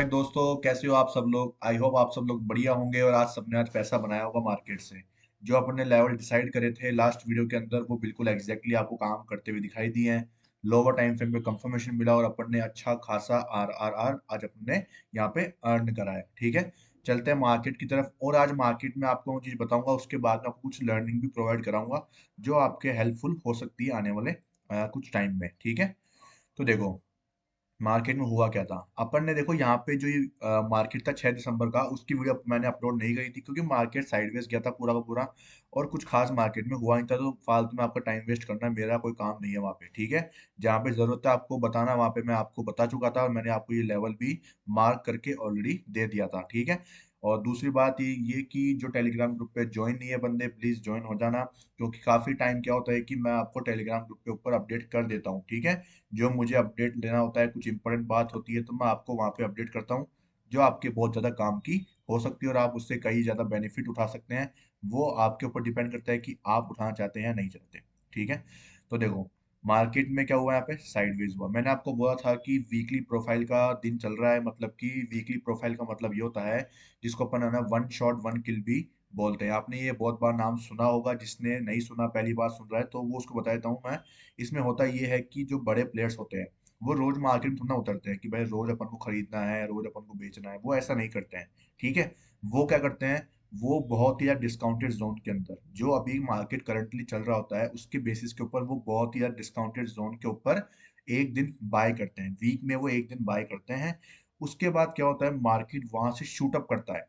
दोस्तों, कैसे हो आप सब लोग। आई होप आप सब लोग बढ़िया होंगे और आज सबने आज पैसा बनाया होगा मार्केट से। जो अपने लेवल डिसाइड करे थे लास्ट वीडियो के अंदर वो बिल्कुल एग्जैक्टली आपको काम करते हुए दिखाई दिए हैं। लोअर टाइम फ्रेम पे कंफर्मेशन मिला और अपन ने अच्छा खासा आर आर आर आज अपन ने यहाँ पे अर्न करा है। ठीक है, चलते हैं मार्केट की तरफ। और आज मार्केट में आपको वो चीज बताऊंगा, उसके बाद में आपको कुछ लर्निंग भी प्रोवाइड कराऊंगा जो आपके हेल्पफुल हो सकती है आने वाले कुछ टाइम में। ठीक है, तो देखो मार्केट में हुआ क्या था। अपन ने देखो यहाँ पे जो ये मार्केट था 6 दिसंबर का, उसकी वीडियो मैंने अपलोड नहीं करी थी क्योंकि मार्केट साइडवेज गया था पूरा का पूरा। और कुछ खास मार्केट में हुआ नहीं था, तो फालतू में आपका टाइम वेस्ट करना मेरा कोई काम नहीं है वहाँ पे। ठीक है, जहाँ पे जरूरत है आपको बताना वहाँ पे मैं आपको बता चुका था और मैंने आपको ये लेवल भी मार्क करके ऑलरेडी दे दिया था। ठीक है, और दूसरी बात ये कि जो टेलीग्राम ग्रुप पे ज्वाइन नहीं है बंदे, प्लीज ज्वाइन हो जाना। क्योंकि काफी टाइम क्या होता है कि मैं आपको टेलीग्राम ग्रुप के ऊपर अपडेट कर देता हूँ। ठीक है, जो मुझे अपडेट लेना होता है, कुछ इंपॉर्टेंट बात होती है तो मैं आपको वहाँ पे अपडेट करता हूँ, जो आपके बहुत ज़्यादा काम की हो सकती है और आप उससे कई ज़्यादा बेनिफिट उठा सकते हैं। वो आपके ऊपर डिपेंड करता है कि आप उठाना चाहते हैं या नहीं चाहते। ठीक है, तो देखो मार्केट में क्या हुआ, यहाँ पे साइडवेज हुआ। मैंने आपको बोला था कि वीकली प्रोफाइल का दिन चल रहा है, मतलब कि वीकली प्रोफाइल का मतलब ये होता है जिसको अपन है ना वन शॉट वन किल भी बोलते हैं। आपने ये बहुत बार नाम सुना होगा, जिसने नहीं सुना पहली बार सुन रहा है तो वो उसको बता देता हूँ मैं। इसमें होता ये है कि जो बड़े प्लेयर्स होते हैं वो रोज मार्केट में थोड़ा ना उतरते हैं कि भाई रोज अपन को खरीदना है, रोज अपन को बेचना है। वो ऐसा नहीं करते हैं। ठीक है, वो क्या करते हैं, वो बहुत ही ज्यादा डिस्काउंटेड जोन के अंदर जो अभी मार्केट करंटली चल रहा होता है उसके बेसिस के ऊपर वो बहुत ही ज्यादा डिस्काउंटेड जोन के ऊपर एक दिन बाय करते हैं। वीक में वो एक दिन बाय करते हैं। उसके बाद क्या होता है, मार्केट वहां से शूट अप करता है।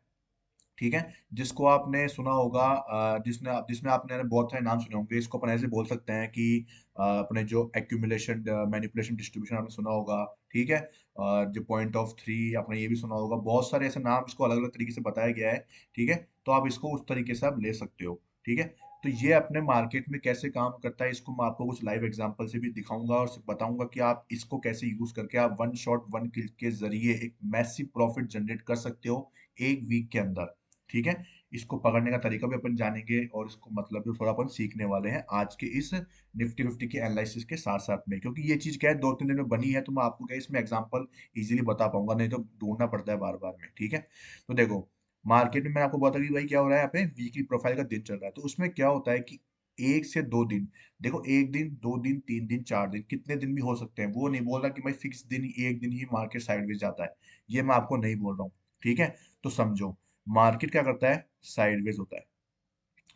ठीक है, जिसको आपने सुना होगा, जिसमें आपने बहुत सारे नाम सुने होंगे। इसको अपन ऐसे बोल सकते हैं कि अपने जो एक्यूमुलेशन मैनिपुलेशन डिस्ट्रीब्यूशन आपने सुना होगा। ठीक है, जो पॉइंट ऑफ थ्री आपने ये भी सुना होगा। बहुत सारे ऐसे नाम इसको अलग अलग तरीके से बताया गया है। ठीक है, तो आप इसको उस तरीके से आप ले सकते हो। ठीक है, तो ये अपने मार्केट में कैसे काम करता है इसको मैं आपको कुछ लाइव एग्जांपल से भी दिखाऊंगा और बताऊंगा कि आप इसको कैसे यूज करके आप वन शॉट वन किल के जरिए एक मैसिव प्रॉफिट जनरेट कर सकते हो एक वीक के अंदर। ठीक है, इसको पकड़ने का तरीका भी अपन जानेंगे और इसको मतलब भी थोड़ा अपन सीखने वाले हैं आज के इस निफ्टी फिफ्टी के एनालिसिस के साथ साथ में। क्योंकि ये चीज क्या है, 2-3 दिन में बनी है तो मैं आपको क्या है, इसमें एग्जांपल इजीली बता पाऊंगा, नहीं तो ढूंढना पड़ता है बार बार में। ठीक है, तो देखो मार्केट में मैंने आपको बता कि भाई क्या हो रहा है, यहाँ पे वीकली प्रोफाइल का दिन चल रहा है। तो उसमें क्या होता है कि 1 से 2 दिन, देखो 1 दिन 2 दिन 3 दिन 4 दिन कितने दिन भी हो सकते हैं। वो नहीं बोल रहा कि भाई फिक्स दिन एक दिन ही मार्केट साइडवेज जाता है, ये मैं आपको नहीं बोल रहा हूँ। ठीक है, तो समझो मार्केट क्या करता है, साइडवेज होता है।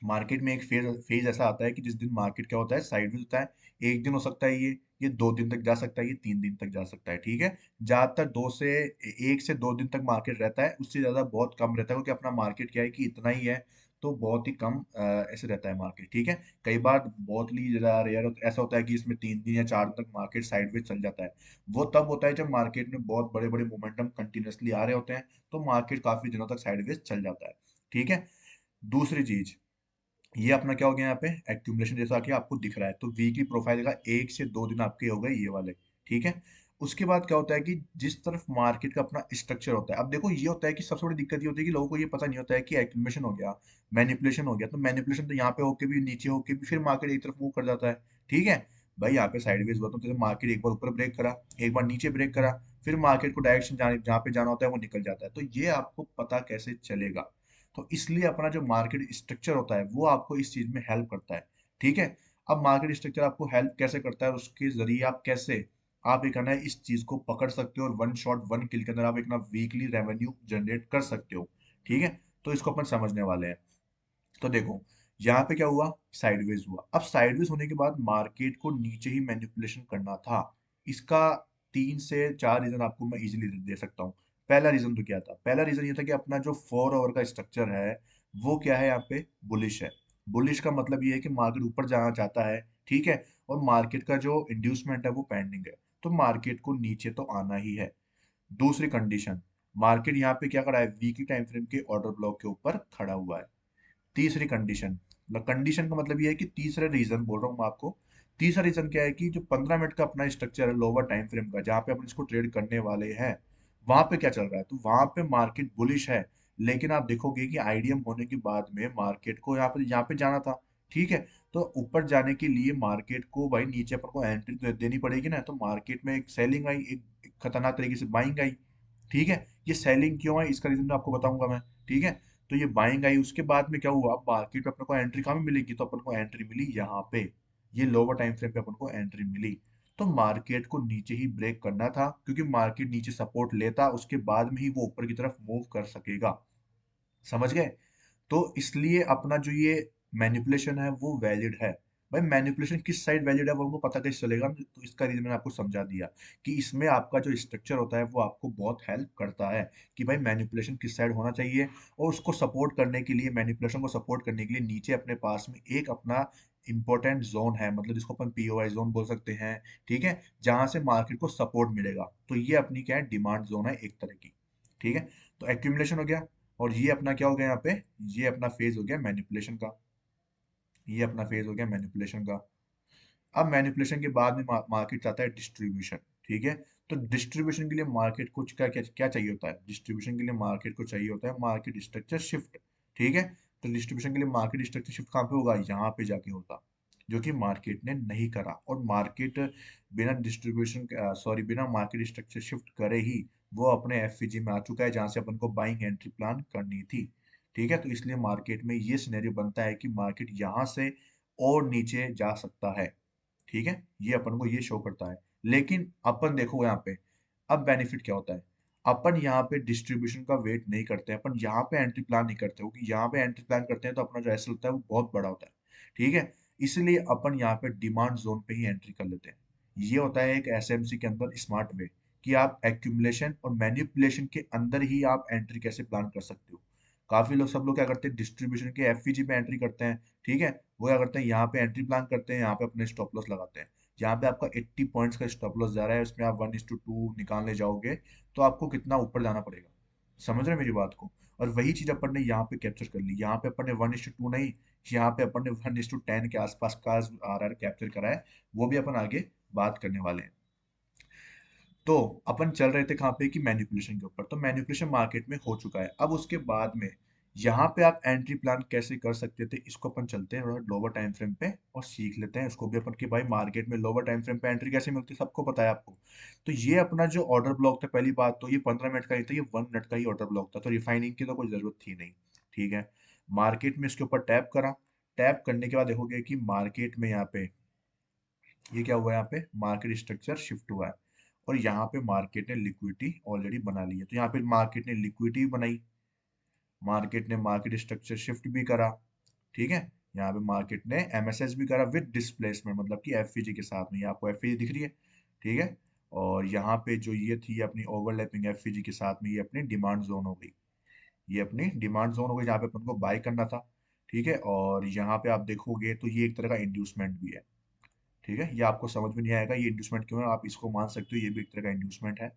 मार्केट में एक फेज फेज ऐसा आता है कि जिस दिन मार्केट क्या होता है, साइडवेज होता है। एक दिन हो सकता है ये 2 दिन तक जा सकता है, ये 3 दिन तक जा सकता है। ठीक है, ज्यादातर 1 से 2 दिन तक मार्केट रहता है, उससे ज्यादा बहुत कम रहता है क्योंकि अपना मार्केट क्या है कि इतना ही है। तो बहुत ही कम ऐसे रहता है मार्केट। ठीक है, कई बार बहुत ही ज्यादा रेयर ऐसा होता है कि इसमें 3 दिन या 4 दिन तक मार्केट साइडवेज चल जाता है। वो तब होता है जब मार्केट में बहुत बड़े बड़े मोमेंटम कंटिन्यूअसली आ रहे होते हैं, तो मार्केट काफी दिनों तक साइडवेज चल जाता है। ठीक है, दूसरी चीज, ये अपना क्या हो गया यहाँ पे एक्यूमुलेशन जैसा कि आपको दिख रहा है। तो वीकली प्रोफाइल का 1 से 2 दिन आपके हो गए ये वाले। ठीक है, उसके बाद क्या होता है कि जिस तरफ मार्केट का अपना स्ट्रक्चर होता है, अब देखो ये होता है कि सबसे बड़ी दिक्कत ये होती है कि लोगों को ये पता नहीं होता है कि एक्यूमुलेशन हो गया, मैनिपुलेशन हो गया। तो मैनिपुलेशन तो यहाँ पे होके भी नीचे होके भी फिर मार्केट एक तरफ मूव कर जाता है। ठीक है, भाई यहाँ पे साइडवेज हुआ तो जैसे मार्केट एक बार ऊपर ब्रेक करा, एक बार नीचे ब्रेक करा, फिर मार्केट को डायरेक्शन जाने जहाँ पे जाना होता है वो निकल जाता है। तो ये आपको पता कैसे चलेगा, तो इसलिए अपना जो मार्केट स्ट्रक्चर होता है वो आपको इस चीज में हेल्प करता है। ठीक है, अब मार्केट स्ट्रक्चर आपको हेल्प कैसे करता है और उसके जरिए आप कैसे आप एक है ना इस चीज को पकड़ सकते हो और वन शॉट वन किल के अंदर आप एक ना वीकली रेवेन्यू जनरेट कर सकते हो। ठीक है, तो इसको अपन समझने वाले हैं। तो देखो यहाँ पे क्या हुआ, साइडवेज हुआ। अब साइडवेज होने के बाद मार्केट को नीचे ही मैनिपुलेशन करना था। इसका 3 से 4 रीजन आपको मैं इजीली दे सकता हूँ। पहला रीजन तो क्या था, पहला रीजन ये था कि अपना जो 4 आवर का स्ट्रक्चर है वो क्या है, यहाँ पे बुलिश है। बुलिश का मतलब ये है कि मार्केट ऊपर जाना चाहता है। ठीक है, और मार्केट का जो इंड्यूसमेंट है वो पेंडिंग है, तो मार्केट को नीचे तो आना ही है। दूसरी कंडीशन, मार्केट यहाँ पे क्या खड़ा है, वीकली टाइम फ्रेम के ऑर्डर ब्लॉक के ऊपर खड़ा हुआ है। तीसरी कंडीशन, मतलब कंडीशन का मतलब ये है कि तीसरा रीजन बोल रहा हूँ मैं आपको। तीसरा रीजन क्या है कि जो 15 मिनट का अपना स्ट्रक्चर है लोअर टाइम फ्रेम का, जहाँ पे अपन इसको ट्रेड करने वाले हैं, वहां पे क्या चल रहा है, तो वहां पे मार्केट बुलिश है। लेकिन आप देखोगे कि आईडीएम होने के बाद में मार्केट को यहाँ पे जाना था। ठीक है, तो ऊपर जाने के लिए मार्केट को भाई नीचे अपन को एंट्री तो देनी पड़ेगी ना। तो मार्केट में एक सेलिंग आई, एक खतरनाक तरीके से बाइंग आई। ठीक है, ये सेलिंग क्यों है इसका रीजन आपको बताऊंगा मैं। ठीक है, तो ये बाइंग आई, उसके बाद में क्या हुआ, अब मार्केट में अपन को एंट्री कहाँ में मिलेगी, तो अपन को एंट्री मिली यहाँ पे, ये लोअर टाइम फ्रेम पे अपन को एंट्री मिली। तो मार्केट को नीचे ही ब्रेक करना था, क्योंकि मार्केट नीचे सपोर्ट लेता उसके बाद में ही वो ऊपर की तरफ मूव कर सकेगा। समझ गए? तो इसलिए अपना जो ये मैनिपुलेशन है वो वैलिड है। भाई मैनिपुलेशन किस साइड वैलिड है वो हमको पता कैसे चलेगा, तो इसका रीजन मैंने आपको समझा दिया कि इसमें आपका जो स्ट्रक्चर होता है वो आपको बहुत हेल्प करता है कि भाई मैनिपुलेशन किस साइड होना चाहिए। और उसको सपोर्ट करने के लिए, मैनिपुलेशन को सपोर्ट करने के लिए नीचे अपने पास में एक अपना इंपॉर्टेंट जोन है, मतलब जिसको अपन पीओआई जोन बोल सकते हैं। ठीक है, जहां से मार्केट को सपोर्ट मिलेगा, तो ये अपनी क्या है, डिमांड जोन है एक तरह की। ठीक है, तो एक्यूमुलेशन हो गया, और ये अपना क्या हो गया यहाँ पे, ये अपना फेज हो गया मैनिपुलेशन का, ये अपना फेज हो गया मैनिपुलेशन का। अब मैनिपुलेशन के बाद में मार्केट चाहता है डिस्ट्रीब्यूशन। ठीक है, तो डिस्ट्रीब्यूशन के लिए मार्केट को क्या क्या क्या चाहिए होता है, डिस्ट्रीब्यूशन के लिए मार्केट को चाहिए होता है मार्केट स्ट्रक्चर शिफ्ट। ठीक है, तो डिस्ट्रीब्यूशन के लिए मार्केट स्ट्रक्चर शिफ्ट कहाँ पे होगा, यहाँ पे जाके होता, जो कि मार्केट ने नहीं करा। और मार्केट बिना डिस्ट्रीब्यूशन, सॉरी, बिना मार्केट स्ट्रक्चर शिफ्ट करे ही वो अपने एफईजी में आ चुका है, जहां से अपन को बाइंग एंट्री प्लान करनी थी। ठीक है, तो इसलिए मार्केट में ये सिनेरियो बनता है कि मार्केट यहाँ से और नीचे जा सकता है। ठीक है, ये अपन को ये शो करता है। लेकिन अपन देखो यहाँ पे, अब बेनिफिट क्या होता है, अपन यहाँ पे डिस्ट्रीब्यूशन का वेट नहीं करते हैं, अपन यहाँ पे एंट्री प्लान नहीं करते, क्योंकि यहाँ पे एंट्री प्लान करते हैं तो अपना जो एसएल होता है वो बहुत बड़ा होता है। ठीक है, इसलिए अपन यहाँ पे डिमांड जोन पे ही एंट्री कर लेते हैं। ये होता है एक एसएमसी के अंदर स्मार्ट वे, कि आप एक्यूमुलेशन और मैनिपुलेशन के अंदर ही आप एंट्री कैसे प्लान कर सकते हो। काफी लोग, सब लोग क्या करते हैं, डिस्ट्रीब्यूशन के एफईजी पे एंट्री करते हैं। ठीक है, वो क्या करते हैं, यहाँ पे एंट्री प्लान करते हैं, यहाँ पे अपने स्टॉप लॉस लगाते हैं। यहाँ पे आपका 80 पॉइंट्स का स्टॉप लॉस जा रहा है, उसमें आप 1:2 निकालने जाओगे तो आपको कितना ऊपर जाना पड़ेगा। समझ रहे हैं मेरी बात को? और वही चीज अपन ने यहाँ पे कैप्चर कर ली, यहाँ पे अपन ने 1:2 नहीं, यहाँ पे अपन ने 1:10 के आसपास का आर आर कैप्चर करा है। वो भी अपन आगे बात करने वाले हैं। तो अपन चल रहे थे कहाँ पे, कि मैनिपुलेशन के ऊपर। तो मैनिपुलेशन मार्केट में हो चुका है, अब उसके बाद में यहाँ पे आप एंट्री प्लान कैसे कर सकते थे, इसको अपन चलते हैं थोड़ा लोअर टाइम फ्रेम पे और सीख लेते हैं उसको भी अपन, कि भाई मार्केट में लोअर टाइम फ्रेम पे एंट्री कैसे मिलती है, सबको पता है आपको। तो ये अपना जो ऑर्डर ब्लॉक था, पहली बात तो ये 15 मिनट का ही था, ये 1 मिनट का ही ऑर्डर ब्लॉक था, तो रिफाइनिंग की तो कोई जरूरत थी नहीं। ठीक है, मार्केट में इसके ऊपर टैप करा, टैप करने के बाद देखोगे कि मार्केट में यहाँ पे ये क्या हुआ है, यहाँ पे मार्केट स्ट्रक्चर शिफ्ट हुआ है, और यहाँ पे मार्केट ने लिक्विडिटी ऑलरेडी बना ली है। तो यहाँ पे मार्केट ने लिक्विडिटी बनाई, मार्केट ने मार्केट स्ट्रक्चर शिफ्ट भी करा। ठीक है, यहाँ पे मार्केट ने एमएसएस भी करा विद डिस्प्लेसमेंट, मतलब कि एफईजी के साथ में, ये आपको एफईजी दिख रही है। ठीक है, और यहाँ पे जो ये थी अपनी ओवरलैपिंग एफईजी के साथ में, ये अपनी डिमांड जोन हो गई, ये अपनी डिमांड जोन हो गई जहाँ पे अपन को बाय करना था। ठीक है, और यहाँ पे आप देखोगे तो ये एक तरह का इंड्यूसमेंट भी है। ठीक है, ये आपको समझ में नहीं आएगा ये इंड्यूसमेंट क्यों है, आप इसको मान सकते हो ये भी एक तरह का इंड्यूसमेंट है।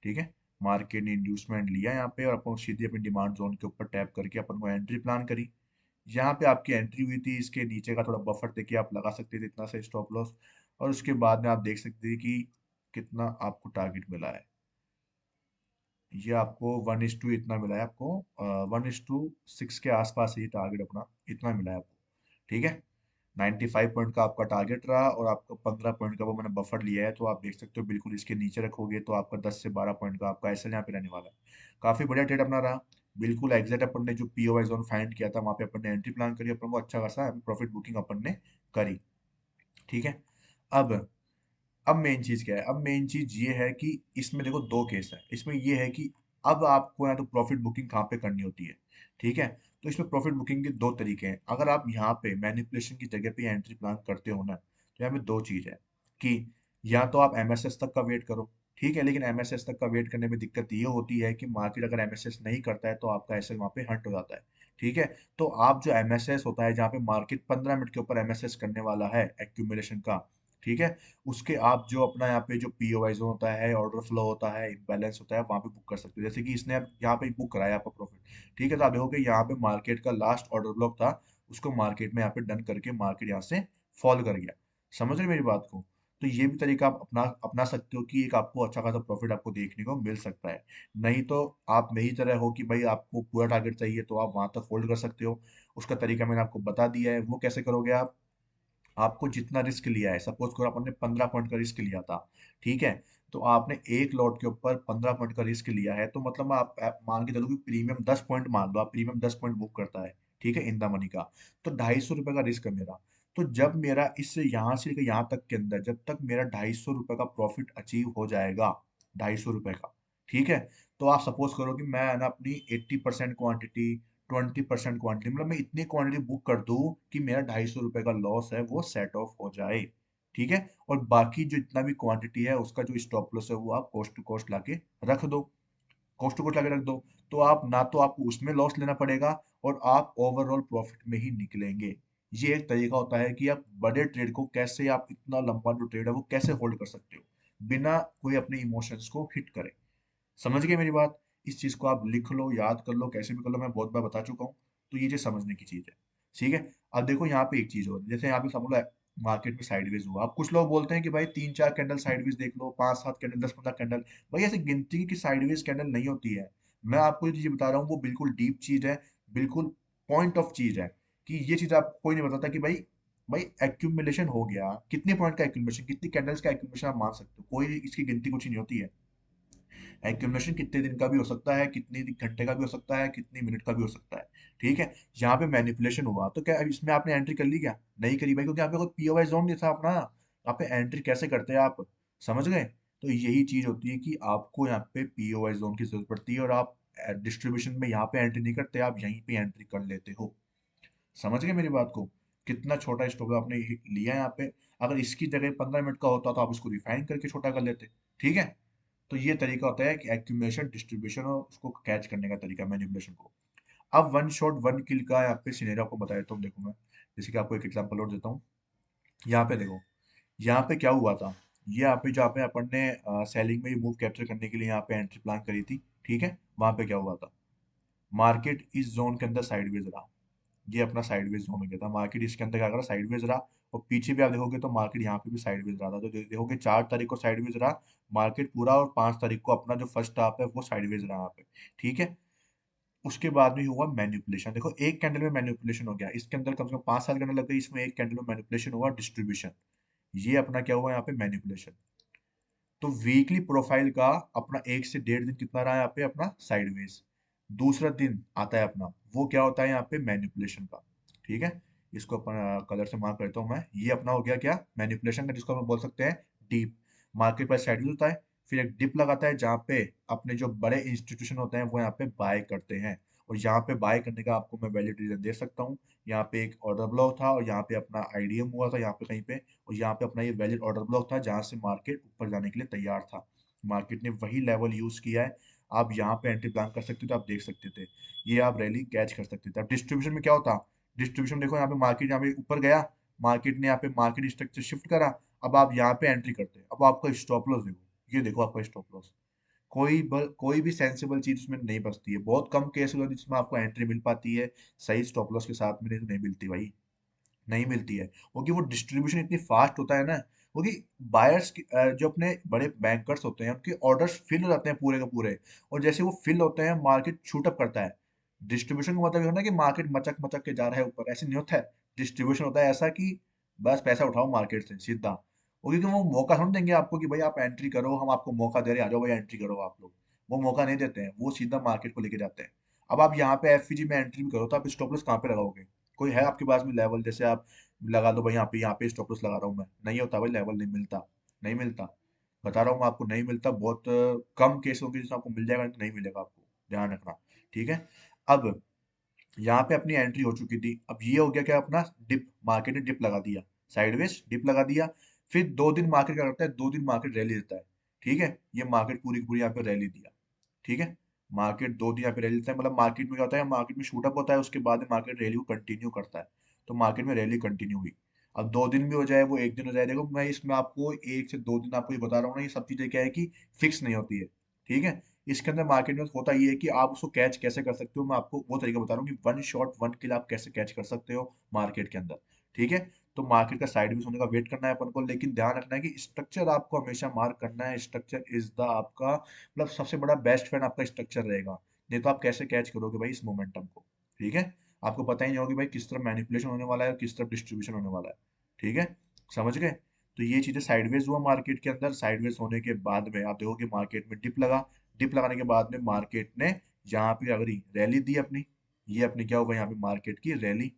ठीक है, मार्केट ने इंड्यूसमेंट लिया यहाँ पे, और अपन सीधे अपनी डिमांड जोन के ऊपर टैप करके अपन को एंट्री प्लान करी। यहाँ पे आपकी एंट्री हुई थी, इसके नीचे का थोड़ा बफर देके आप लगा सकते थे इतना सा स्टॉप लॉस, और उसके बाद में आप देख सकते थे कि कितना आपको टारगेट मिला है। ये आपको 1:2 इतना मिला है आपको, 1:6 के आसपास ये टारगेट अपना इतना मिला है आपको। ठीक है, 95 पॉइंट का आपका टारगेट रहा, और आपको 15 पॉइंट का वो मैंने बफर लिया है, तो आप देख सकते हो बिल्कुल इसके नीचे रखोगे तो आपका 10 से 12 पॉइंट का आपका एसएल यहाँ पे रहने वाला है। काफी बढ़िया ट्रेड अपना रहा, बिल्कुल एग्जैक्ट अपन ने जो पीओआई जोन फाइंड किया था वहां पे अपन ने एंट्री प्लान करी, अपन को अच्छा खासा प्रॉफिट बुकिंग अपन ने करी। ठीक है, अब अब मेन चीज क्या है, अब मेन चीज ये है कि इसमें देखो दो केस है, इसमें ये है कि अब आपको या तो प्रॉफिट बुकिंग कहाँ पे करनी होती है। ठीक है, तो इसमें प्रॉफिट बुकिंग के दो तरीके हैं, अगर आप यहाँ पे मैनिपुलेशन की जगह पे एंट्री प्लान करते हो ना, तो यहाँ पे दो चीज है कि या तो आप एमएसएस तक का वेट करो। ठीक है, लेकिन एमएसएस तक का वेट करने में दिक्कत ये होती है कि मार्केट अगर एमएसएस नहीं करता है तो आपका एसएल वहां पे हंट हो जाता है। ठीक है, तो आप जो एमएसएस होता है, जहाँ पे मार्केट 15 मिनट के ऊपर एमएसएस करने वाला है एक्यूमुलेशन का, ठीक है, उसके आप जो अपना यहाँ पे जो पीओवाई जोन होता है, ऑर्डर फ्लो होता है, इम्बैलेंस होता है, वहां पे बुक कर सकते हो। जैसे कि इसने अब यहाँ पे बुक कराया आपका प्रॉफिट। ठीक है, तो आप देखोगे यहाँ पे मार्केट का लास्ट ऑर्डर ब्लॉक था, उसको मार्केट में यहाँ पे डन करके मार्केट यहाँ से फॉल कर गया। समझ रहे मेरी बात को? तो ये भी तरीका आप अपना अपना सकते हो कि एक आपको अच्छा खासा प्रॉफिट आपको देखने को मिल सकता है। नहीं तो आप मेरी तरह हो कि भाई आपको पूरा टारगेट चाहिए तो आप वहां तक होल्ड कर सकते हो। उसका तरीका मैंने आपको बता दिया है, वो कैसे करोगे आप, आपको जितना रिस्क लिया है, सपोज करो आपने 15 पॉइंट का रिस्क लिया था, ठीक है, तो आपने एक लॉट के ऊपर 15 पॉइंट का रिस्क लिया है, तो मतलब आप मान के चलो कि प्रीमियम 10 पॉइंट मान लो, आप प्रीमियम 10 पॉइंट बुक करता है, ठीक है, इन द मनी का, तो 250 रुपये का रिस्क है मेरा। तो जब मेरा इस यहाँ से लेकर यहाँ तक के अंदर जब तक मेरा 250 रुपये का प्रॉफिट अचीव हो जाएगा, 250 रुपये का, ठीक है, तो आप सपोज करो कि मैं ना अपनी 80% क्वांटिटी, 20% क्वांटिटी, मतलब मैं इतनी क्वांटिटी बुक कर दूं कि मेरा 250 रुपये का लॉस है वो सेट ऑफ हो जाए, ठीक है, और बाकी जो इतना भी क्वांटिटी है उसका जो स्टॉप लॉस है वो आप कोस्ट टू कोस्ट लाके रख दो, कोस्ट टू कोस्ट लाके रख दो, तो आप ना तो आपको उसमें लॉस लेना पड़ेगा और आप ओवरऑल प्रॉफिट में ही निकलेंगे। ये एक तरीका होता है कि आप बड़े ट्रेड को कैसे, आप इतना लंबा जो ट्रेड है वो कैसे होल्ड कर सकते हो बिना कोई अपने इमोशंस को हिट करे। समझ गए मेरी बात? इस चीज को आप लिख लो, याद कर लो, कैसे भी कर लो, मैं बहुत बार बता चुका हूँ। तो ये चीज समझने की चीज है, ठीक है। अब देखो यहाँ पे एक चीज और, जैसे यहाँ पे समझ लो मार्केट में साइडवेज हुआ, अब कुछ लोग बोलते हैं कि भाई 3-4 कैंडल साइडवेज देख लो, 5-7 कैंडल, 10-15 कैंडल। भाई ऐसे गिनती की साइडवेज कैंडल नहीं होती है। मैं आपको ये चीज बता रहा हूँ वो बिल्कुल डीप चीज है, बिल्कुल पॉइंट ऑफ चीज है, कि ये चीज आप कोई नहीं बताता कि भाई, भाई एक्यूमुलेशन हो गया, कितने पॉइंट का एक्यूमुलेशन, कितनी कैंडल्स का एक्यूमुलेशन आप मान सकते हो, कोई इसकी गिनती कुछ नहीं होती है। एक्यूमुलेशन कितने दिन का भी हो सकता है, कितने घंटे का भी हो सकता है, कितनी मिनट का भी हो सकता है, ठीक है। यहाँ पे मैनिपुलेशन हुआ तो क्या इसमें आपने एंट्री कर ली? क्या नहीं करी भाई, क्योंकि यहाँ पे कोई पीओवाई जोन नहीं था अपना। यहाँ पे एंट्री कैसे करते हैं आप, समझ गए? तो यही चीज होती है कि आपको यहाँ पे पीओवाई जोन की जरूरत पड़ती है, और आप डिस्ट्रीब्यूशन में यहाँ पे एंट्री नहीं करते, आप यहीं पे एंट्री कर लेते हो। समझ गए मेरी बात को? कितना छोटा स्टॉप आपने लिया यहाँ पे। अगर इसकी जगह 15 मिनट का होता तो आप इसको रिफाइन करके छोटा कर लेते, ठीक है। तो ये तरीका होता है कि एक्यूमुलेशन, डिस्ट्रीब्यूशन और उसको कैच करने का तरीका, मैनिपुलेशन को। अब वन शॉट वन किल का यहाँ पे सिनेरियो आपको बताया, तो देखो मैं जैसे कि आपको एक एग्जांपल और देता हूँ। यहाँ पे देखो, यहाँ पे क्या हुआ था, ये यहाँ पे जहाँ पे अपन ने सेलिंग में ये मूव कैप्चर करने के लिए यहाँ पे एंट्री प्लान करी थी, ठीक है, वहां पे क्या हुआ था, मार्केट इस जोन के अंदर साइडवेज रहा। ये अपना साइडवेज जोन हो गया था, मार्केट इसके अंदर क्या करा, साइडवेज रहा। और पीछे भी आप देखोगे तो मार्केट यहाँ पे भी साइडवेज रहा था, तो देखोगे 4 तारीख को साइडवेज रहा मार्केट पूरा, और 5 तारीख को अपना जो फर्स्ट हाफ है वो साइडवेज रहा यहाँ पे, ठीक है। उसके बाद में हुआ मैनिपुलेशन, देखो एक कैंडल में मैनिपुलेशन हो गया, इसके अंदर कम से कम 5-7 कैंडल लग गई, इसमें एक कैंडल में मैनिपुलेशन हुआ, डिस्ट्रीब्यूशन। ये अपना क्या हुआ यहाँ पे, मैनिपुलेशन। तो वीकली प्रोफाइल का अपना 1 से 1.5 दिन कितना रहा यहाँ पे अपना साइडवेज। दूसरा दिन आता है अपना, वो क्या होता है यहाँ पे, मैनिपुलेशन का, ठीक है। इसको अपन कलर से मार्क करता हूँ मैं, ये अपना हो गया क्या, मैनिपुलेशन का, जिसको हम बोल सकते हैं डीप। मार्केट प्राइस साइडवेज होता है, फिर एक डिप लगाता है जहाँ पे अपने जो बड़े इंस्टीट्यूशन होते हैं वो यहाँ पे बाय करते हैं। और यहाँ पे बाय करने का आपको मैं वैलिड रीजन दे सकता हूँ। यहाँ पे एक ऑर्डर ब्लॉक था, और यहाँ पे अपना आईडीएम हुआ था यहाँ पे कहीं पे, और यहाँ पे अपना ये वैलिड ऑर्डर ब्लॉक था जहां से मार्केट ऊपर जाने के लिए तैयार था। मार्केट ने वही लेवल यूज किया है। आप यहाँ पे एंट्री प्लान कर सकते थे, आप देख सकते थे, ये आप रैली कैच कर सकते थे। अब डिस्ट्रीब्यूशन में क्या होता, डिस्ट्रीब्यूशन देखो यहाँ पे मार्केट यहाँ पे ऊपर गया, मार्केट ने यहाँ पे मार्केट स्ट्रक्चर शिफ्ट करा, अब आप यहाँ पे एंट्री करते हैं, अब आपका स्टॉप लॉस देखो, ये देखो आपका स्टॉप लॉस। कोई भी सेंसिबल चीज उसमें नहीं बचती है, बहुत कम केस होते हैं जिसमें आपको एंट्री मिल पाती है सही स्टॉप लॉस के साथ में, नहीं तो नहीं मिलती भाई, नहीं मिलती है। क्योंकि वो डिस्ट्रीब्यूशन इतनी फास्ट होता है ना, क्योंकि बायर्स जो अपने बड़े बैंकर्स होते हैं उनके ऑर्डर्स फिल हो जाते हैं पूरे के पूरे, और जैसे वो फिल होते हैं मार्केट शूट अप करता है। डिस्ट्रीब्यूशन का मतलब ये होना कि मार्केट मचक मचक के जा रहा है ऊपर, ऐसे नहीं होता है। डिस्ट्रीब्यूशन होता है ऐसा कि बस पैसा उठाओ मार्केट से सीधा, वो क्योंकि वो मौका थोड़ा देंगे आपको कि भाई आप एंट्री करो, हम आपको मौका दे रहे हैं, आ जाओ भाई एंट्री करो आप लोग। वो मौका नहीं देते हैं, वो सीधा मार्केट को लेके जाते हैं। अब आप यहाँ पे एफवीजी में एंट्री भी करो तो आप स्टॉप लॉस कहाँ पे लगाओगे? कोई है आपके पास में लेवल, जैसे आप लगा दो भाई यहाँ पे स्टॉप लॉस लगा रहा हूँ मैं, नहीं होता भाई, लेवल नहीं मिलता, नहीं मिलता। बता रहा हूँ आपको नहीं मिलता, बहुत कम केस होंगे जिसमें आपको मिल जाएगा, नहीं तो नहीं मिलेगा आपको, ध्यान रखना, ठीक है। अब यहाँ पे अपनी एंट्री हो चुकी थी, अब ये हो गया क्या, अपना डिप, मार्केट ने डिप लगा दिया, साइडवेज डिप लगा दिया। फिर 2 दिन मार्केट क्या करता है, 2 दिन मार्केट रैली देता है, ठीक है। ये मार्केट पूरी की पूरी यहाँ पे रैली दिया, ठीक है। मार्केट 2 दिन यहाँ पे रैली देता है, मतलब मार्केट में क्या होता है, मार्केट में शूट अप होता है, उसके बाद में मार्केट रैली को कंटिन्यू करता है। तो मार्केट में रैली कंटिन्यू हुई। अब 2 दिन भी हो जाए, वो एक दिन हो जाए, देखो मैं इसमें आपको 1 से 2 दिन आपको ये बता रहा हूँ ना, ये सब चीजें क्या है कि फिक्स नहीं होती है, ठीक है। इसके अंदर मार्केट में होता ये है कि आप उसको कैच कैसे कर सकते हो, मैं आपको वो तरीका बता रहा हूँ कि वन शॉट वन किल आप कैसे कैच कर सकते हो मार्केट के अंदर, ठीक है। तो मार्केट का साइडवेज होने का वेट करना है अपन को, लेकिन ध्यान रखना है कि स्ट्रक्चर आपको हमेशा मार्क करना है, स्ट्रक्चर इज द आपका मतलब सबसे बड़ा बेस्ट फ्रेंड आपका स्ट्रक्चर रहेगा। नहीं तो आप कैसे कैच करोगे भाई इस मोमेंटम को, ठीक है। आपको पता ही नहीं होगी भाई किस तरफ मैनिपुलेशन होने वाला है और किस तरफ डिस्ट्रीब्यूशन होने वाला है, ठीक है, समझ गए। तो ये चीजें साइडवेज हुआ मार्केट के अंदर। साइडवेज होने के बाद में आप देखोगे मार्केट में डिप लगा। डिप लगाने के बाद में मार्केट ने यहाँ पे अगली रैली दी अपनी। ये अपनी क्या होगा, यहाँ पे मार्केट की रैली।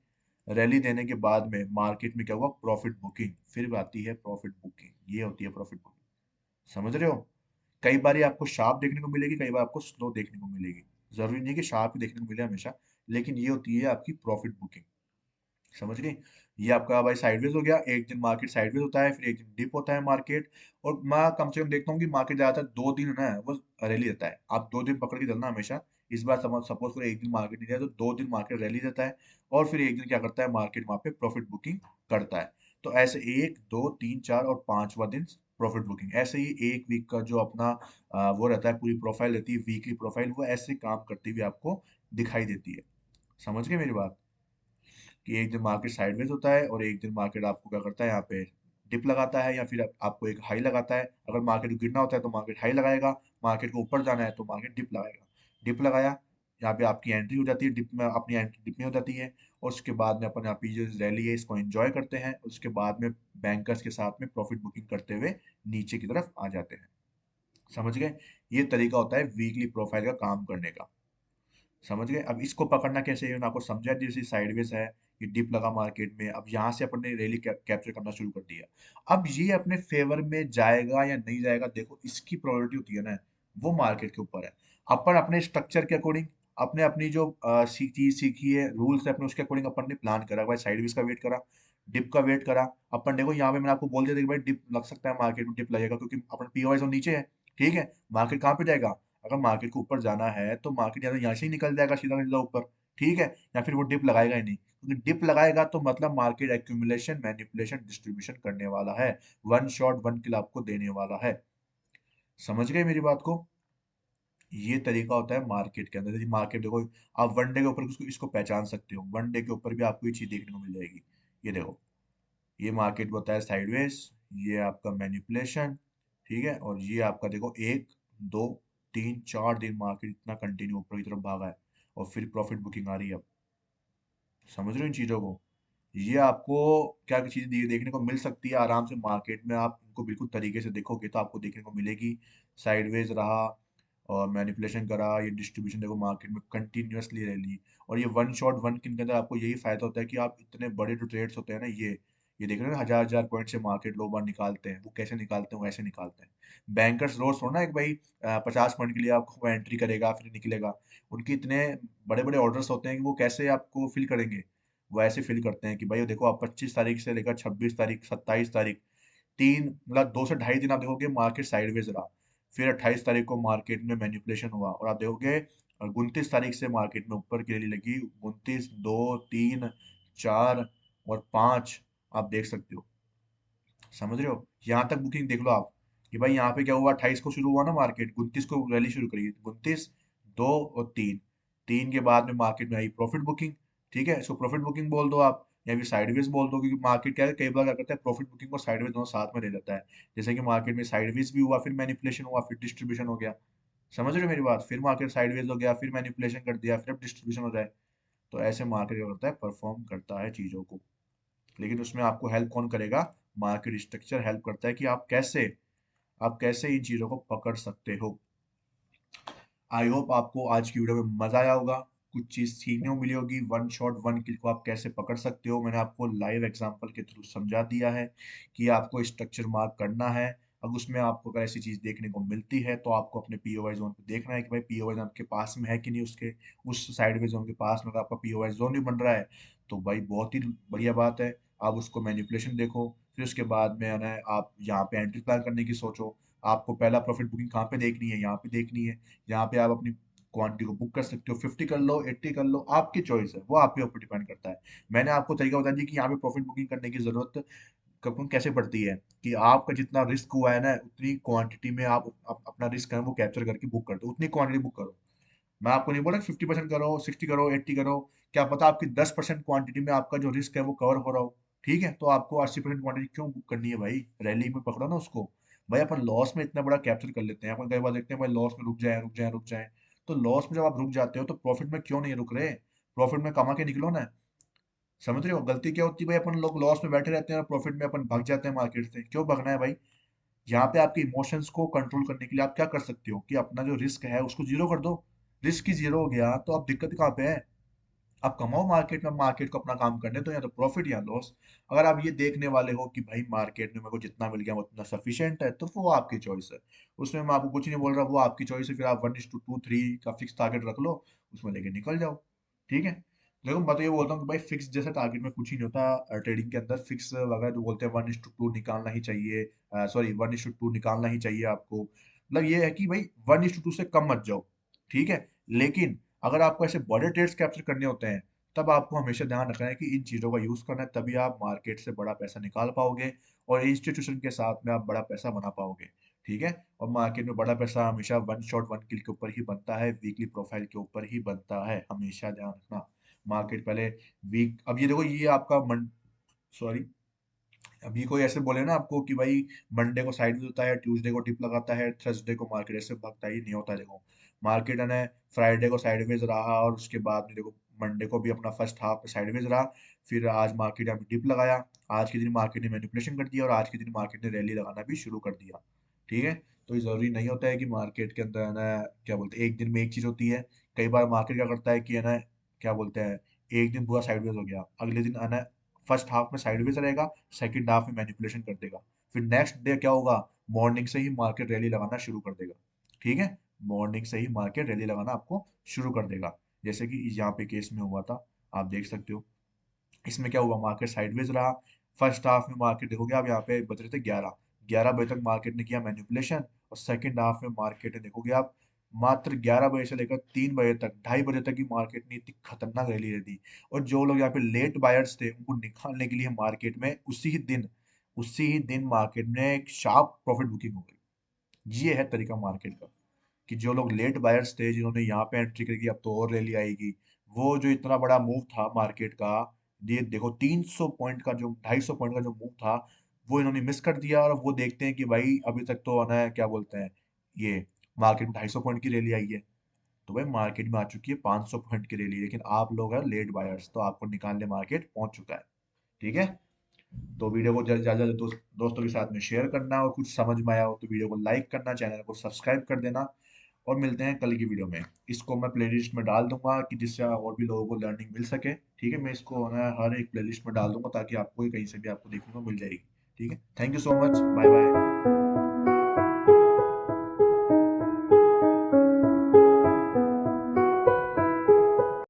रैली देने के बाद में मार्केट में क्या हुआ, प्रॉफिट बुकिंग। फिर आती है प्रॉफिट बुकिंग, ये होती है प्रॉफिट बुकिंग। समझ रहे हो। कई बार ये आपको शार्प देखने को मिलेगी, कई बार आपको स्लो देखने को मिलेगी। जरूरी नहीं है कि शार्प ही देखने को मिले हमेशा, लेकिन ये होती है आपकी प्रॉफिट बुकिंग। समझ गए। ये आपका भाई साइडवेज हो गया, एक दिन मार्केट साइडवेज होता है, फिर एक दिन डिप होता है मार्केट। और मैं कम से कम देखता हूँ कि मार्केट ज्यादातर 2 दिन ना वो रैली देता है। आप 2 दिन पकड़ के चलना हमेशा। इस बार सपोज करो एक दिन मार्केट नहीं दिया तो 2 दिन मार्केट रैली देता है। और फिर एक दिन क्या करता है मार्केट, वहां पे प्रॉफिट बुकिंग करता है। तो ऐसे 1 2 3 4 और 5वां दिन प्रॉफिट बुकिंग। ऐसे ही एक वीक का जो अपना वो रहता है, पूरी प्रोफाइल रहती है, वीकली प्रोफाइल, वो ऐसे काम करती हुई आपको दिखाई देती है। समझ गए मेरी बात। कि एक दिन मार्केट साइडवेज होता है और एक दिन मार्केट आपको क्या करता है, यहाँ पे डिप लगाता है, या फिर आपको एक हाई लगाता है। अगर मार्केट को गिरना होता है तो मार्केट हाई लगाएगा, मार्केट को ऊपर जाना है तो मार्केट डिप लगाएगा। डिप लगाया, यहाँ पे आपकी एंट्री हो जाती है, डिप में अपनी एंट्री डिप में हो जाती है। और उसके बाद में अपन यहाँ पे जो रैली है इसको एंजॉय करते हैं। उसके बाद में बैंकर्स के साथ में प्रॉफिट बुकिंग करते हुए नीचे की तरफ आ जाते हैं। समझ गए। ये तरीका होता है वीकली प्रोफाइल का काम करने का। समझ गए। अब इसको पकड़ना कैसे है मैंने आपको समझा। जैसे साइडवेज है, ये डिप लगा मार्केट में, अब यहाँ से अपन ने रैली कैप्चर करना शुरू कर दिया। अब ये अपने फेवर में जाएगा या नहीं जाएगा, देखो इसकी प्रोबेबिलिटी होती है ना, वो मार्केट के ऊपर है। अपन अपने स्ट्रक्चर के अकॉर्डिंग, अपने अपनी जो चीज सीखी है, रूल्स है अपने, उसके अकॉर्डिंग अपन ने प्लान करा भाई। साइडवेज का वेट करा, डिप का वेट करा। अपन देखो यहाँ पे मैंने आपको बोल दिया था कि भाई डिप लग सकता है मार्केट में, डिप लगेगा क्योंकि अपन पीओ जोन नीचे है। ठीक है, मार्केट कहाँ पे जाएगा, अगर मार्केट को ऊपर जाना है तो मार्केट या तो यहाँ से ही निकल जाएगा सीधा का सीधा ऊपर। ठीक है, या फिर वो डिप लगाएगा ही नहीं, क्योंकि डिप लगाएगा तो मतलब मार्केट एक्यूमुलेशन मैनिपुलेशन डिस्ट्रीब्यूशन करने वाला है। वन शॉट वन किल आपको देने वाला है। समझ गए मेरी बात को। ये तरीका होता है मार्केट के अंदर। जैसे मार्केट देखो, आप वन डे के ऊपर इसको इसको पहचान सकते हो, वन डे के ऊपर भी आपको ये चीज देखने को मिल जाएगी। ये देखो, ये मार्केट होता है साइडवेज, ये आपका मैनिपुलेशन। ठीक है, और ये आपका देखो 1 2 3 4 दिन मार्केट इतना कंटिन्यू ऊपर की तरफ भागा है, और फिर प्रॉफिट बुकिंग आ रही है अब। समझ रहे हो इन चीजों को। ये आपको क्या क्या चीजें देखने को मिल सकती है आराम से मार्केट में। आप इनको बिल्कुल तरीके से देखोगे तो आपको देखने को मिलेगी। साइडवेज रहा और मैनिपुलेशन करा, ये डिस्ट्रीब्यूशन देखो मार्केट में कंटिन्यूअसली रैली। और ये वन शॉट वन किन के अंदर आपको यही फायदा होता है कि आप इतने बड़े जो ट्रेड्स होते हैं ना, ये देख रहे हैं ना, हजार हजार पॉइंट से मार्केट लोग बार निकालते हैं, वो कैसे निकालते हैं, वो ऐसे निकालते हैं। बैंकर्स रोज थोड़ा ना एक भाई 50 पॉइंट के लिए आपको एंट्री करेगा फिर निकलेगा। उनके इतने बड़े बड़े ऑर्डर्स होते हैं कि वो कैसे आपको फिल करेंगे। वो ऐसे फिल करते हैं कि भाई देखो, आप 25 तारीख से लेकर 26 तारीख 27 तारीख, तीन मतलब 2 से ढाई दिन आप देखोगे मार्केट साइडवेज रहा। फिर 28 तारीख को मार्केट में मैनिपुलेशन हुआ, और आप देखोगे 29 तारीख से मार्केट में ऊपर की रैली लगी। 29 2 3 4 और 5, आप देख सकते हो। समझ रहे हो। यहाँ तक बुकिंग देख लो आप, कि भाई यहाँ पे क्या हुआ, 28 को शुरू हुआ ना मार्केट, 29 को रैली शुरू करी, 29 2 और 3, 3 के बाद में मार्केट में आई प्रॉफिट बुकिंग। ठीक है, इसको प्रॉफिट बुकिंग बोल दो आप, या फिर साइडवेज बोल दो, क्योंकि मार्केट क्या है, कई बार क्या करता है प्रॉफिट बुकिंग और साइडवेज दोनों साथ में ले लेता है। जैसे कि मार्केट में साइडवेज भी हुआ, फिर मैनिपुलेशन हुआ, फिर डिस्ट्रीब्यूशन हो गया। समझ रहे हो मेरी बात। फिर मार्केट साइडवेज हो गया, फिर मैनिपुलेशन कर दिया, फिर अब डिस्ट्रीब्यूशन हो जाए। तो ऐसे मार्केट क्या करता है, परफॉर्म करता है चीजों को। लेकिन उसमें आपको हेल्प कौन करेगा, मार्केट स्ट्रक्चर हेल्प करता है कि आप कैसे इन चीजों को पकड़ सकते हो। आई होप आपको आज की वीडियो में मजा आया होगा, कुछ चीज सीखने को मिली होगी। वन शॉट वन किल को आप कैसे पकड़ सकते हो, मैंने आपको लाइव एग्जांपल के थ्रू समझा दिया है कि आपको स्ट्रक्चर मार्क करना है। अब उसमें आपको अगर ऐसी चीज देखने को मिलती है तो आपको अपने पीओवाई जोन पे देखना है कि भाई पीओवाई जोन आपके पास में है कि नहीं, उसके उस साइडवे जोन के पास में अगर आपका पीओवाई जोन भी बन रहा है तो भाई बहुत ही बढ़िया बात है। आप उसको मैनिपुलेशन देखो, फिर उसके बाद में है ना आप यहाँ पे एंट्री प्लान करने की सोचो। आपको पहला प्रॉफिट बुकिंग कहाँ पे देखनी है, यहाँ पे देखनी है। यहाँ पे आप अपनी क्वांटिटी को बुक कर सकते हो, 50 कर लो 80 कर लो, आपकी चॉइस है, वो आपके ऊपर डिपेंड करता है। मैंने आपको तरीका बता दिया कि यहाँ पे प्रॉफिट बुकिंग करने की जरूरत कब कैसे पड़ती है, कि आपका जितना रिस्क हुआ है ना उतनी क्वांटिटी में आप अपना रिस्क है वो कैप्चर करके बुक कर दो, उतनी क्वांटिटी बुक करो। मैं आपको नहीं बोला 50% करो, 60 करो, 80 करो। क्या पता आपकी 10% क्वांटिटी में आपका जो रिस्क है वो कवर हो रहा हो। ठीक है, तो आपको 80% क्वांटिटी क्यों बुक करनी है भाई, रैली में पकड़ो ना उसको। भाई अपन लॉस में इतना बड़ा कैप्चर कर लेते हैं, अपन कई बार देखते हैं भाई लॉस में रुक जाए रुक जाए रुक जाए। तो लॉस में जब आप रुक जाते हो तो प्रॉफिट में क्यों नहीं रुक रहे, प्रॉफिट में कमा के निकलो ना। समझ रहे हो गलती क्या होती है भाई? अपन लोग लॉस में बैठे रहते हैं और प्रॉफिट में अपन भाग जाते हैं मार्केट से। क्यों भागना है भाई? यहाँ पे आपके इमोशंस को कंट्रोल करने के लिए आप क्या कर सकते हो कि अपना जो रिस्क है उसको जीरो कर दो। रिस्क ही जीरो हो गया तो अब दिक्कत कहाँ पे है? आप कमाओ मार्केट में, मार्केट को अपना काम करने दो, या तो प्रॉफिट या लॉस। अगर आप ये देखने वाले हो कि भाई मार्केट में मेरे को जितना मिल गया उतना सफिशिएंट है, तो वो आपकी चॉइस है। उसमें मैं आपको कुछ नहीं बोल रहा, वो आपकी चॉइस है। फिर आप 1:2 3 का फिक्स टारगेट रख लो, उसमें लेके निकल जाओ। ठीक है। देखो मैं तो ये बोलता हूँ कि भाई फिक्स जैसा टारगेट में कुछ ही नहीं होता। ट्रेडिंग के अंदर फिक्स वगैरह जो बोलते हैं 1:2 निकालना ही चाहिए। सॉरी, 1:2 निकालना ही चाहिए आपको। मतलब ये है कि भाई 1:2 से कम मत जाओ। ठीक है। लेकिन अगर आपको ऐसे बड़े ट्रेड्स कैप्चर करने होते हैं, तब आपको हमेशा ध्यान रखना है कि इन चीज़ों का यूज़ करना है, तभी आप मार्केट से बड़ा पैसा निकाल पाओगे और इंस्टीट्यूशन के साथ में आप बड़ा पैसा बना पाओगे। ठीक है। और मार्केट में बड़ा पैसा हमेशा वन शॉट वन किल के ऊपर ही बनता है, वीकली प्रोफाइल के ऊपर ही बनता है, हमेशा ध्यान रखना। मार्केट पहले वीक, अब ये देखो ये आपका मन, सॉरी, अभी कोई ऐसे बोले ना आपको कि भाई मंडे को साइड होता है, ट्यूसडे को टिप लगाता है, थर्सडे को मार्केट ऐसे भागता ही नहीं होता। देखो मार्केट है ना, फ्राइडे को साइडवेज रहा और उसके बाद में देखो मंडे को भी अपना फर्स्ट हाफ में साइडवेज रहा। फिर आज मार्केट अभी डिप लगाया। आज के दिन मार्केट ने मैनिपुलेशन कर दिया और आज के दिन मार्केट ने रैली लगाना भी शुरू कर दिया। ठीक है। तो ये जरूरी नहीं होता है कि मार्केट के अंदर है ना, क्या बोलते हैं, एक दिन में एक चीज होती है। कई बार मार्केट क्या करता है कि है ना, क्या बोलते हैं, एक दिन पूरा साइडवेज हो गया, अगले दिन है ना फर्स्ट हाफ में साइडवेज रहेगा, सेकंड हाफ में मैनिपुलेशन कर देगा। फिर नेक्स्ट डे क्या होगा, मॉर्निंग से ही मार्केट रैली लगाना शुरू कर देगा। ठीक है। मॉर्निंग से ही मार्केट रैली लगाना आपको शुरू कर देगा, जैसे कि यहाँ पे केस में हुआ था, आप देख सकते हो। इसमें क्या हुआ, मार्केट साइडवेज रहा। फर्स्ट हाफ में मार्केट देखोगे आप, यहाँ पे बज रहे थे 11, 11 बजे तक मार्केट ने किया मैनिपुलेशन। और सेकंड हाफ में मार्केट ने देखोगे आप, मात्र 11 बजे से लेकर 3 बजे तक, 2:30 बजे तक ही मार्केट ने इतनी खतरनाक रैली दे दी। और जो लोग यहाँ पे लेट बायर्स थे उनको निकालने के लिए मार्केट में उसी ही दिन मार्केट में एक शार्प प्रॉफिट बुकिंग हो गई। ये है तरीका मार्केट का, कि जो लोग लेट बायर्स थे जिन्होंने यहाँ पे एंट्री करी अब तो और रैली आएगी, वो जो इतना बड़ा मूव था मार्केट का, ये देखो 300 पॉइंट का जो 250 पॉइंट का जो मूव था, वो इन्होंने मिस कर दिया। और वो देखते हैं कि भाई अभी तक तो आना है, क्या बोलते हैं, ये मार्केट में 250 पॉइंट की रैली आई है। तो भाई मार्केट में आ चुकी है 500 पॉइंट की रैली, लेकिन आप लोग हैं लेट बायर्स, तो आपको निकालने मार्केट पहुंच चुका है। ठीक है। तो वीडियो को ज्यादा दोस्तों के साथ में शेयर करना, और कुछ समझ में आया हो तो वीडियो को लाइक करना, चैनल को सब्सक्राइब कर देना। और मिलते हैं कल की वीडियो में। इसको मैं प्लेलिस्ट में डाल दूंगा कि जिससे और भी लोगों को लर्निंग मिल सके। ठीक है। मैं इसको ना हर एक प्लेलिस्ट में डाल दूंगा ताकि आपको कहीं से भी आपको देखने को मिल जाएगी। ठीक है। Thank you so much. Bye bye.